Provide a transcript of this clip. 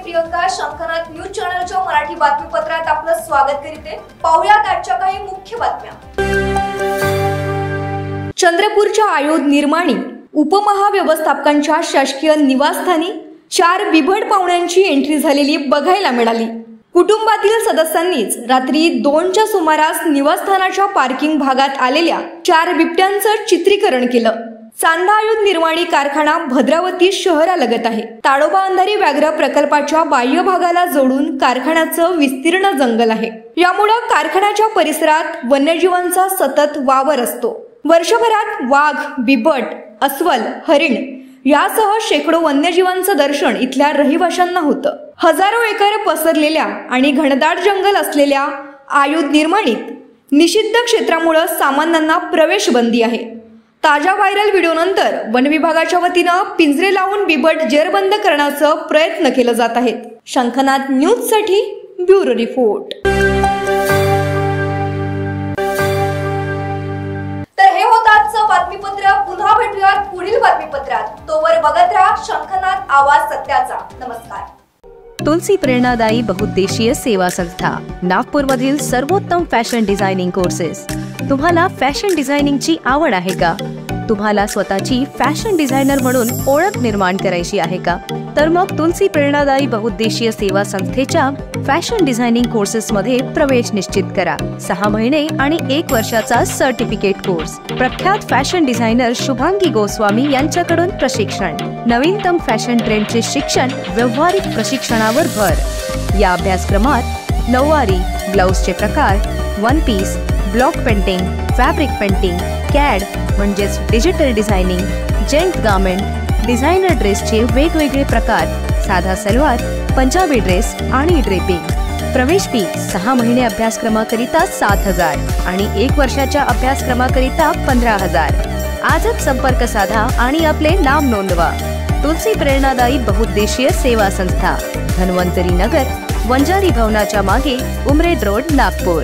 Priyanka Shankhnath news चॅनलच्या मराठी बातमीपत्रात आपलं स्वागत करते। पाहुयात आजच्या काही मुख्य बातम्या। चंद्रपूरच्या आयोध निर्माणी उपमहाव्यवस्थापकांच्या शासकीय निवासस्थानी 4 बिभट पाहुण्यांची एंट्री झालेली बघायला मिळाली। कुटुंबातील सदस्यांनीच रात्री 2च्या सुमारास निवासस्थानाच्या पार्किंग भागात आलेल्या 4 बिबट्यांचं चित्रीकरण केलं। चांदा आयोध निर्माणी कारखाना भद्रावती शहरालगत आहे। ताडोबा अंधारी व्याघ्र प्रकल्पाच्या बाह्य भागाला जोडून कारखान्याचं विस्तीर्ण जंगल आहे। यामुळे कारखान्याच्या परिसरात वन्यजीवांचा सतत वावर असतो। वर्षभरात वाघ, बिबट, अस्वल, हरिण यासह शेकडो वन्यजीवांचं दर्शन इथल्या रहिवाशांना होतं। हजारो एकर पसरलेल्या आणि घनदाट जंगल असलेल्या आयोध निर्माणीत निषिद्ध क्षेत्रामुळे सामान्यांना प्रवेश बंदी आहे। ताजा व्हायरल व्हिडिओनंतर वन विभागाच्या वतीनं पिंजरे लावून बिबट जेरबंद करण्याचा प्रयत्न केला जात आहे। शंखनाथ न्यूज साठी ब्युरो रिपोर्ट। तर हे होतं आजचं बातमीपत्र। पुन्हा भेटूयात पुढील बातमीपत्रात। तोवर बघत राहा शंखनाथ आवाज सत्याचा। नमस्कार। तुलसी प्रेरणादायी बहुउद्देशीय सेवा संस्था नागपूर मधील सर्वोत्तम फॅशन डिझायनिंग कोर्सेस। तुम्हाला फॅशन डिझायनिंगची आवड आहे का? तुम्हाला स्वतःची फॅशन डिझायनर म्हणून ओळख निर्माण करायची आहे का? तर मग तुलसी प्रेरणादायी बहुउद्देशीय सेवा संस्थेच्या फॅशन डिझायनिंग कोर्सेस मध्ये प्रवेश निश्चित करा। 6 महिने आणि 1 वर्षाचा सर्टिफिकेट कोर्स। प्रख्यात फॅशन डिझायनर शुभांगी गोस्वामी यांच्याकडून प्रशिक्षण। नवीनतम फॅशन ट्रेंडचे शिक्षण व्यावहारिक प्रशिक्षणावर भर। या अभ्यासक्रमात नऊवारी, ब्लाउजचे प्रकार, one piece, block painting, fabric painting, CAD म्हणजेच digital designing, gent garment, designer ड्रेसचे वेगवेगळे प्रकार, साधा सलवार, पंजाबी ड्रेस आणि ड्रेपिंग। प्रवेश फी 6 महिने अभ्यासक्रमाकरिता 7,000 आणि 1 वर्षाच्या अभ्यासक्रमाकरिता 15,000। आजच संपर्क साधा आणि आपले नाव नोंदवा। तुलसी प्रेरणादायी बहुउद्देशीय सेवा संस्था, धन्वंतरी नगर, वंजारी भवनाच्या मागे, उमरेड रोड, नागपूर।